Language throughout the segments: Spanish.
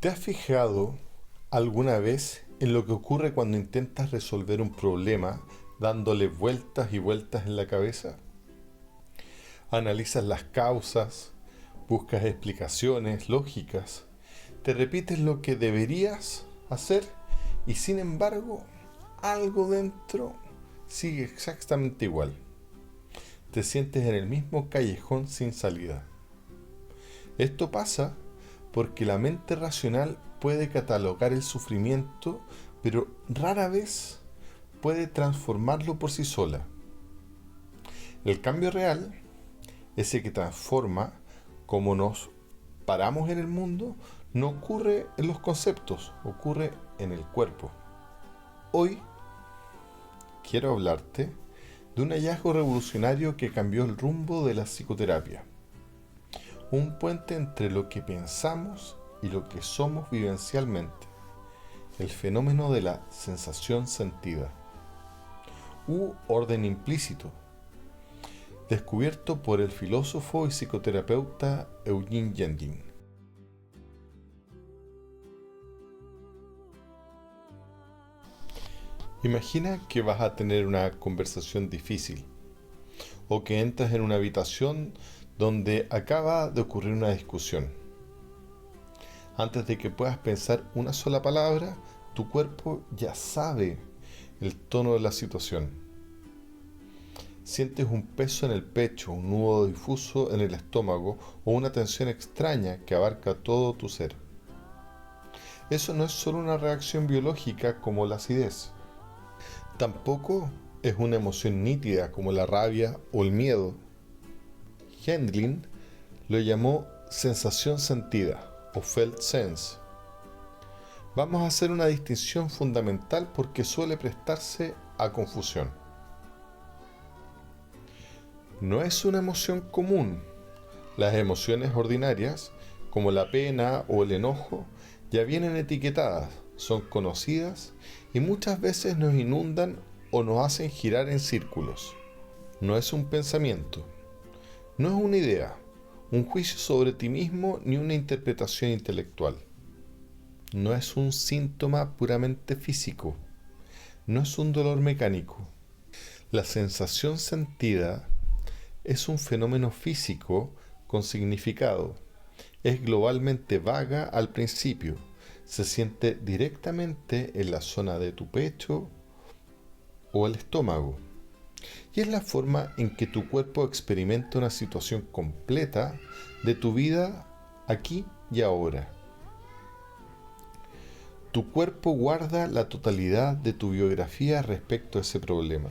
¿Te has fijado alguna vez en lo que ocurre cuando intentas resolver un problema dándole vueltas y vueltas en la cabeza? Analizas las causas, buscas explicaciones lógicas, te repites lo que deberías hacer y sin embargo algo dentro sigue exactamente igual. Te sientes en el mismo callejón sin salida. Esto pasa porque la mente racional puede catalogar el sufrimiento, pero rara vez puede transformarlo por sí sola. El cambio real, ese que transforma cómo nos paramos en el mundo, no ocurre en los conceptos, ocurre en el cuerpo. Hoy quiero hablarte de un hallazgo revolucionario que cambió el rumbo de la psicoterapia. Un puente entre lo que pensamos y lo que somos vivencialmente. El fenómeno de la sensación sentida. U orden implícito. Descubierto por el filósofo y psicoterapeuta Eugene Gendlin. Imagina que vas a tener una conversación difícil o que entras en una habitación donde acaba de ocurrir una discusión. Antes de que puedas pensar una sola palabra, tu cuerpo ya sabe el tono de la situación. Sientes un peso en el pecho, un nudo difuso en el estómago o una tensión extraña que abarca todo tu ser. Eso no es solo una reacción biológica como la acidez. Tampoco es una emoción nítida como la rabia o el miedo. Gendlin lo llamó sensación sentida o felt sense. Vamos a hacer una distinción fundamental porque suele prestarse a confusión. No es una emoción común. Las emociones ordinarias, como la pena o el enojo, ya vienen etiquetadas, son conocidas y muchas veces nos inundan o nos hacen girar en círculos. No es un pensamiento, no es una idea, un juicio sobre ti mismo ni una interpretación intelectual. No es un síntoma puramente físico, no es un dolor mecánico. La sensación sentida es un fenómeno físico con significado. Es globalmente vaga al principio. Se siente directamente en la zona de tu pecho o el estómago. Y es la forma en que tu cuerpo experimenta una situación completa de tu vida aquí y ahora. Tu cuerpo guarda la totalidad de tu biografía respecto a ese problema.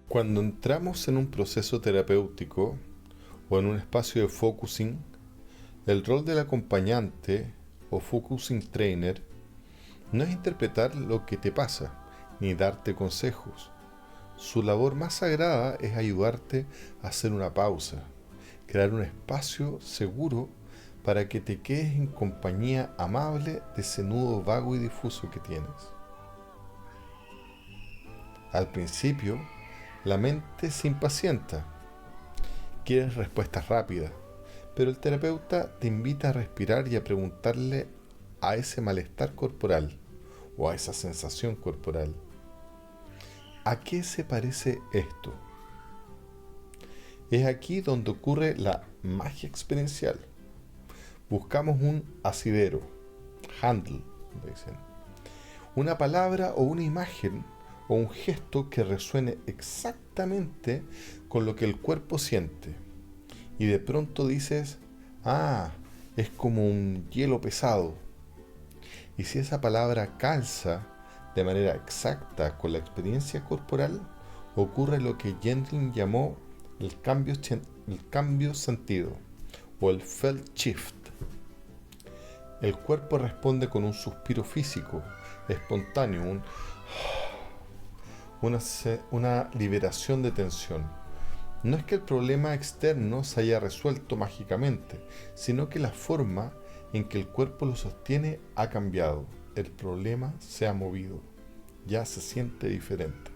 Cuando entramos en un proceso terapéutico o en un espacio de focusing, el rol del acompañante o focusing trainer no es interpretar lo que te pasa, ni darte consejos. Su labor más sagrada es ayudarte a hacer una pausa, crear un espacio seguro para que te quedes en compañía amable de ese nudo vago y difuso que tienes. Al principio, la mente se impacienta, quieres respuestas rápidas, pero el terapeuta te invita a respirar y a preguntarle a ese malestar corporal o a esa sensación corporal: ¿a qué se parece esto? Es aquí donde ocurre la magia experiencial. Buscamos un asidero, handle, dicen, una palabra o una imagen o un gesto que resuene exactamente con lo que el cuerpo siente. Y de pronto dices: ah, es como un hielo pesado. Y si esa palabra calza de manera exacta con la experiencia corporal, ocurre lo que Gendlin llamó el cambio sentido o el felt shift. El cuerpo responde con un suspiro físico, espontáneo, una liberación de tensión. No es que el problema externo se haya resuelto mágicamente, sino que la forma en que el cuerpo lo sostiene ha cambiado. El problema se ha movido. Ya se siente diferente.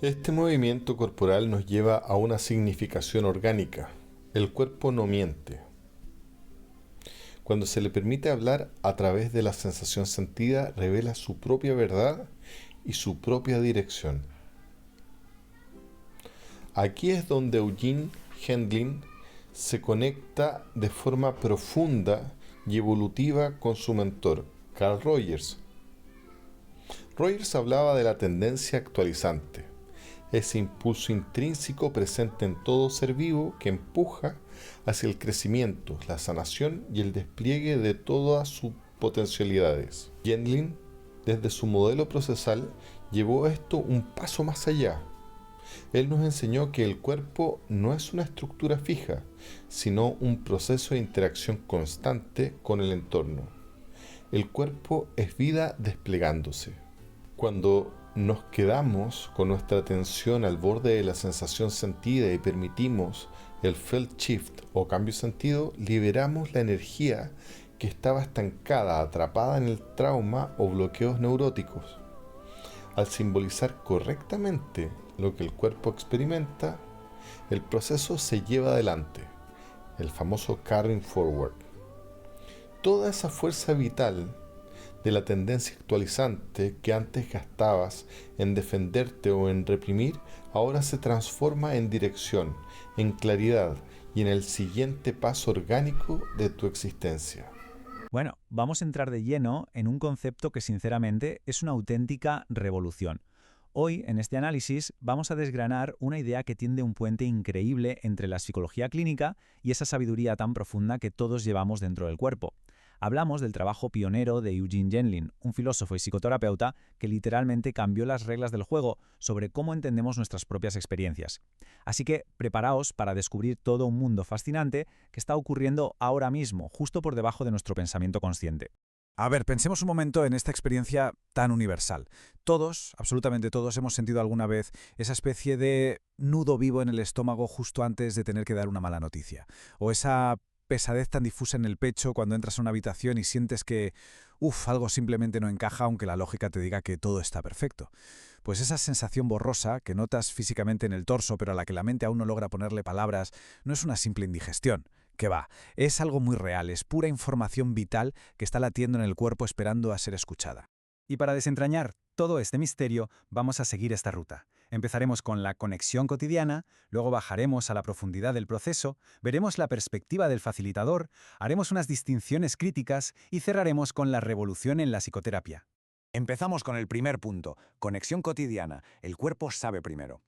Este movimiento corporal nos lleva a una significación orgánica. El cuerpo no miente. Cuando se le permite hablar a través de la sensación sentida, revela su propia verdad y su propia dirección. Aquí es donde Eugene Gendlin se conecta de forma profunda y evolutiva con su mentor, Carl Rogers. Rogers hablaba de la tendencia actualizante, ese impulso intrínseco presente en todo ser vivo que empuja hacia el crecimiento, la sanación y el despliegue de todas sus potencialidades. Gendlin, desde su modelo procesal, llevó esto un paso más allá. Él nos enseñó que el cuerpo no es una estructura fija, sino un proceso de interacción constante con el entorno. El cuerpo es vida desplegándose. Cuando nos quedamos con nuestra atención al borde de la sensación sentida y permitimos el felt shift o cambio de sentido, liberamos la energía que estaba estancada, atrapada en el trauma o bloqueos neuróticos. Al simbolizar correctamente lo que el cuerpo experimenta, el proceso se lleva adelante, el famoso carrying forward. Toda esa fuerza vital de la tendencia actualizante que antes gastabas en defenderte o en reprimir, ahora se transforma en dirección, en claridad y en el siguiente paso orgánico de tu existencia. Bueno, vamos a entrar de lleno en un concepto que sinceramente es una auténtica revolución. Hoy, en este análisis, vamos a desgranar una idea que tiende un puente increíble entre la psicología clínica y esa sabiduría tan profunda que todos llevamos dentro del cuerpo. Hablamos del trabajo pionero de Eugene Gendlin, un filósofo y psicoterapeuta que literalmente cambió las reglas del juego sobre cómo entendemos nuestras propias experiencias. Así que preparaos para descubrir todo un mundo fascinante que está ocurriendo ahora mismo, justo por debajo de nuestro pensamiento consciente. A ver, pensemos un momento en esta experiencia tan universal. Todos, absolutamente todos, hemos sentido alguna vez esa especie de nudo vivo en el estómago justo antes de tener que dar una mala noticia. O esa pesadez tan difusa en el pecho cuando entras a una habitación y sientes que, algo simplemente no encaja aunque la lógica te diga que todo está perfecto. Pues esa sensación borrosa que notas físicamente en el torso pero a la que la mente aún no logra ponerle palabras, no es una simple indigestión. Que va, es algo muy real, es pura información vital que está latiendo en el cuerpo esperando a ser escuchada. Y para desentrañar todo este misterio, vamos a seguir esta ruta. Empezaremos con la conexión cotidiana, luego bajaremos a la profundidad del proceso, veremos la perspectiva del facilitador, haremos unas distinciones críticas y cerraremos con la revolución en la psicoterapia. Empezamos con el primer punto, conexión cotidiana. El cuerpo sabe primero.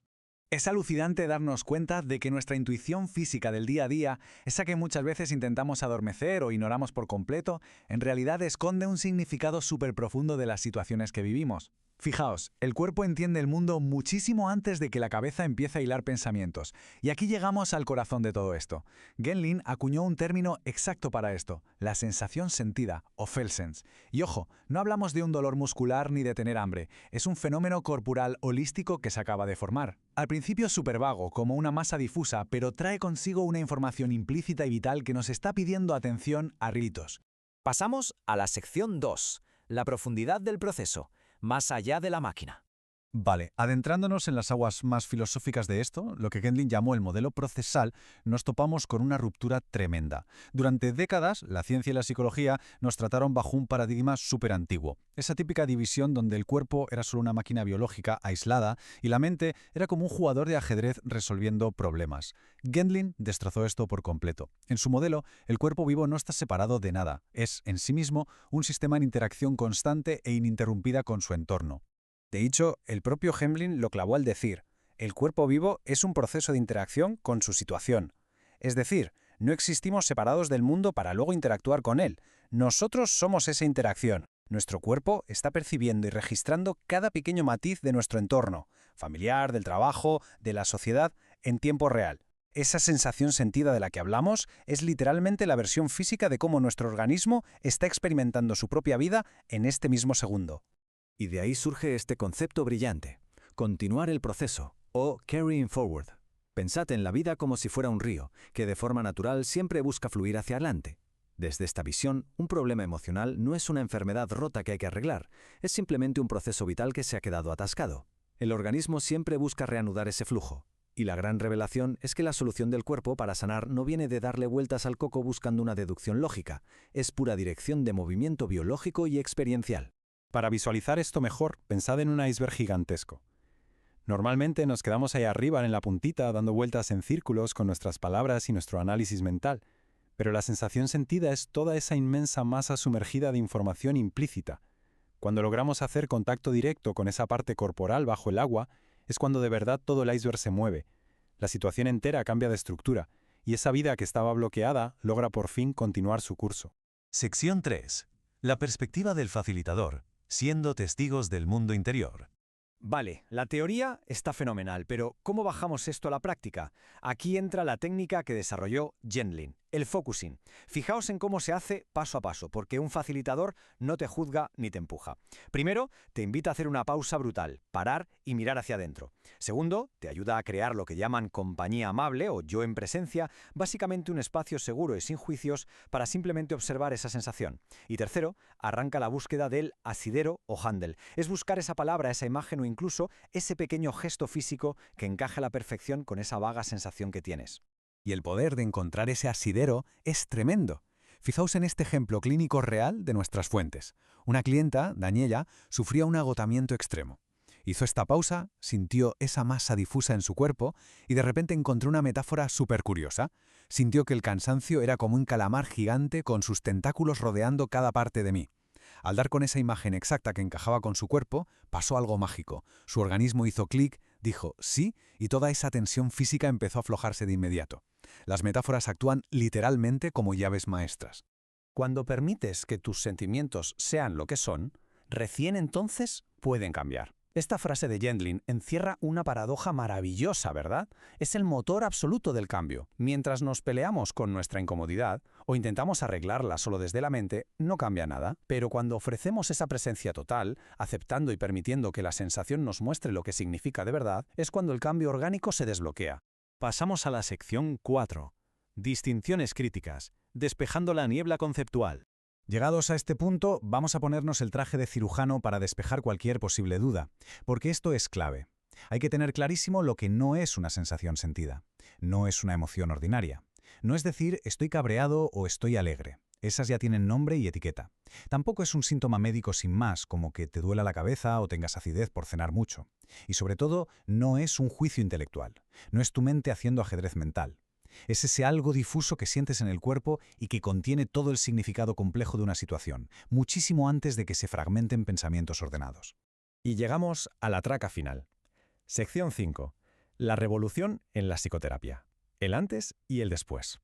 Es alucinante darnos cuenta de que nuestra intuición física del día a día, esa que muchas veces intentamos adormecer o ignoramos por completo, en realidad esconde un significado súper profundo de las situaciones que vivimos. Fijaos, el cuerpo entiende el mundo muchísimo antes de que la cabeza empiece a hilar pensamientos. Y aquí llegamos al corazón de todo esto. Gendlin acuñó un término exacto para esto, la sensación sentida, o Felsens. Y ojo, no hablamos de un dolor muscular ni de tener hambre, es un fenómeno corporal holístico que se acaba de formar. Al principio es súper vago, como una masa difusa, pero trae consigo una información implícita y vital que nos está pidiendo atención a gritos. Pasamos a la sección 2, la profundidad del proceso, más allá de la máquina. Vale, adentrándonos en las aguas más filosóficas de esto, lo que Gendlin llamó el modelo procesal, nos topamos con una ruptura tremenda. Durante décadas, la ciencia y la psicología nos trataron bajo un paradigma súper antiguo. Esa típica división donde el cuerpo era solo una máquina biológica aislada y la mente era como un jugador de ajedrez resolviendo problemas. Gendlin destrozó esto por completo. En su modelo, el cuerpo vivo no está separado de nada. Es, en sí mismo, un sistema en interacción constante e ininterrumpida con su entorno. De hecho, el propio Gendlin lo clavó al decir, el cuerpo vivo es un proceso de interacción con su situación. Es decir, no existimos separados del mundo para luego interactuar con él. Nosotros somos esa interacción. Nuestro cuerpo está percibiendo y registrando cada pequeño matiz de nuestro entorno, familiar, del trabajo, de la sociedad, en tiempo real. Esa sensación sentida de la que hablamos es literalmente la versión física de cómo nuestro organismo está experimentando su propia vida en este mismo segundo. Y de ahí surge este concepto brillante, continuar el proceso, o carrying forward. Pensad en la vida como si fuera un río, que de forma natural siempre busca fluir hacia adelante. Desde esta visión, un problema emocional no es una enfermedad rota que hay que arreglar, es simplemente un proceso vital que se ha quedado atascado. El organismo siempre busca reanudar ese flujo. Y la gran revelación es que la solución del cuerpo para sanar no viene de darle vueltas al coco buscando una deducción lógica, es pura dirección de movimiento biológico y experiencial. Para visualizar esto mejor, pensad en un iceberg gigantesco. Normalmente nos quedamos ahí arriba en la puntita dando vueltas en círculos con nuestras palabras y nuestro análisis mental, pero la sensación sentida es toda esa inmensa masa sumergida de información implícita. Cuando logramos hacer contacto directo con esa parte corporal bajo el agua, es cuando de verdad todo el iceberg se mueve. La situación entera cambia de estructura, y esa vida que estaba bloqueada logra por fin continuar su curso. Sección 3. La perspectiva del facilitador, siendo testigos del mundo interior. Vale, la teoría está fenomenal, pero ¿cómo bajamos esto a la práctica? Aquí entra la técnica que desarrolló Gendlin, el focusing. Fijaos en cómo se hace paso a paso, porque un facilitador no te juzga ni te empuja. Primero, te invita a hacer una pausa brutal, parar y mirar hacia adentro. Segundo, te ayuda a crear lo que llaman compañía amable o yo en presencia, básicamente un espacio seguro y sin juicios para simplemente observar esa sensación. Y tercero, arranca la búsqueda del asidero o handle. Es buscar esa palabra, esa imagen o incluso ese pequeño gesto físico que encaja a la perfección con esa vaga sensación que tienes. Y el poder de encontrar ese asidero es tremendo. Fijaos en este ejemplo clínico real de nuestras fuentes. Una clienta, Daniela, sufría un agotamiento extremo. Hizo esta pausa, sintió esa masa difusa en su cuerpo y de repente encontró una metáfora súper curiosa. Sintió que el cansancio era como un calamar gigante con sus tentáculos rodeando cada parte de mí. Al dar con esa imagen exacta que encajaba con su cuerpo, pasó algo mágico. Su organismo hizo clic, dijo sí, y toda esa tensión física empezó a aflojarse de inmediato. Las metáforas actúan literalmente como llaves maestras. Cuando permites que tus sentimientos sean lo que son, recién entonces pueden cambiar. Esta frase de Gendlin encierra una paradoja maravillosa, ¿verdad? Es el motor absoluto del cambio. Mientras nos peleamos con nuestra incomodidad o intentamos arreglarla solo desde la mente, no cambia nada. Pero cuando ofrecemos esa presencia total, aceptando y permitiendo que la sensación nos muestre lo que significa de verdad, es cuando el cambio orgánico se desbloquea. Pasamos a la sección 4. Distinciones críticas, despejando la niebla conceptual. Llegados a este punto, vamos a ponernos el traje de cirujano para despejar cualquier posible duda, porque esto es clave. Hay que tener clarísimo lo que no es una sensación sentida, no es una emoción ordinaria. No es decir, estoy cabreado o estoy alegre. Esas ya tienen nombre y etiqueta. Tampoco es un síntoma médico sin más, como que te duela la cabeza o tengas acidez por cenar mucho. Y sobre todo, no es un juicio intelectual. No es tu mente haciendo ajedrez mental. Es ese algo difuso que sientes en el cuerpo y que contiene todo el significado complejo de una situación, muchísimo antes de que se fragmenten pensamientos ordenados. Y llegamos a la traca final. Sección 5. La revolución en la psicoterapia. El antes y el después.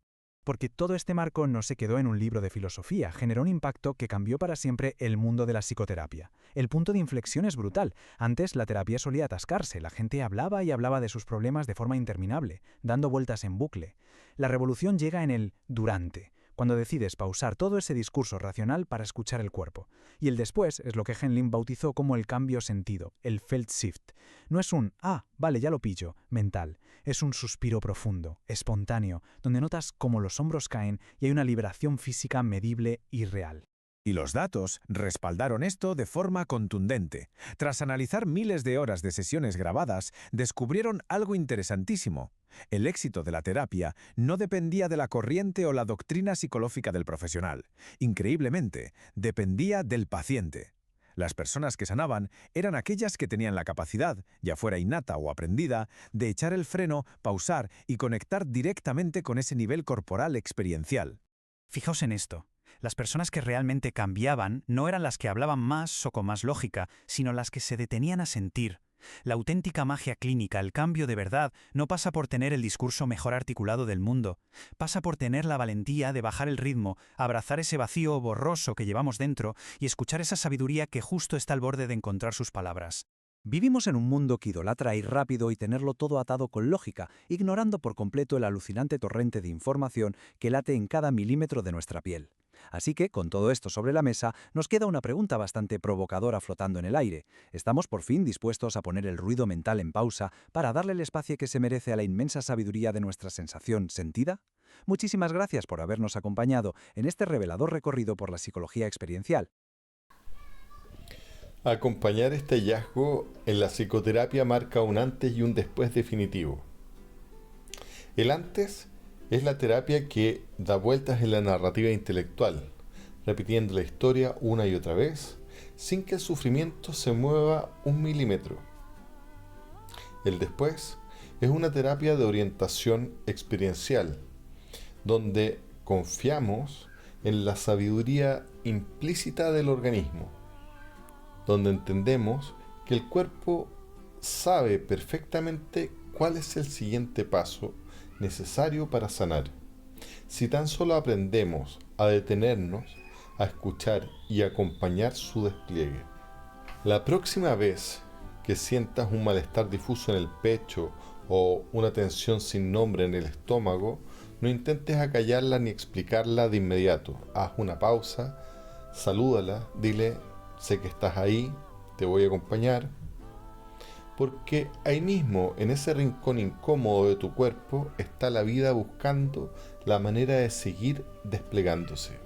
Porque todo este marco no se quedó en un libro de filosofía, generó un impacto que cambió para siempre el mundo de la psicoterapia. El punto de inflexión es brutal. Antes la terapia solía atascarse, la gente hablaba y hablaba de sus problemas de forma interminable, dando vueltas en bucle. La revolución llega en el durante, cuando decides pausar todo ese discurso racional para escuchar el cuerpo. Y el después es lo que Gendlin bautizó como el cambio sentido, el Feldshift. No es un vale, ya lo pillo, mental. Es un suspiro profundo, espontáneo, donde notas cómo los hombros caen y hay una liberación física medible y real. Y los datos respaldaron esto de forma contundente. Tras analizar miles de horas de sesiones grabadas, descubrieron algo interesantísimo. El éxito de la terapia no dependía de la corriente o la doctrina psicológica del profesional. Increíblemente, dependía del paciente. Las personas que sanaban eran aquellas que tenían la capacidad, ya fuera innata o aprendida, de echar el freno, pausar y conectar directamente con ese nivel corporal experiencial. Fijaos en esto. Las personas que realmente cambiaban no eran las que hablaban más o con más lógica, sino las que se detenían a sentir. La auténtica magia clínica, el cambio de verdad, no pasa por tener el discurso mejor articulado del mundo. Pasa por tener la valentía de bajar el ritmo, abrazar ese vacío borroso que llevamos dentro y escuchar esa sabiduría que justo está al borde de encontrar sus palabras. Vivimos en un mundo que idolatra ir rápido y tenerlo todo atado con lógica, ignorando por completo el alucinante torrente de información que late en cada milímetro de nuestra piel. Así que, con todo esto sobre la mesa, nos queda una pregunta bastante provocadora flotando en el aire. ¿Estamos por fin dispuestos a poner el ruido mental en pausa para darle el espacio que se merece a la inmensa sabiduría de nuestra sensación sentida? Muchísimas gracias por habernos acompañado en este revelador recorrido por la psicología experiencial. Acompañar este hallazgo en la psicoterapia marca un antes y un después definitivo. El antes es la terapia que da vueltas en la narrativa intelectual, repitiendo la historia una y otra vez, sin que el sufrimiento se mueva un milímetro. El después es una terapia de orientación experiencial, donde confiamos en la sabiduría implícita del organismo, donde entendemos que el cuerpo sabe perfectamente cuál es el siguiente paso necesario para sanar. Si tan solo aprendemos a detenernos, a escuchar y acompañar su despliegue. La próxima vez que sientas un malestar difuso en el pecho o una tensión sin nombre en el estómago, no intentes acallarla ni explicarla de inmediato. Haz una pausa, salúdala, dile: sé que estás ahí, te voy a acompañar. Porque ahí mismo, en ese rincón incómodo de tu cuerpo, está la vida buscando la manera de seguir desplegándose.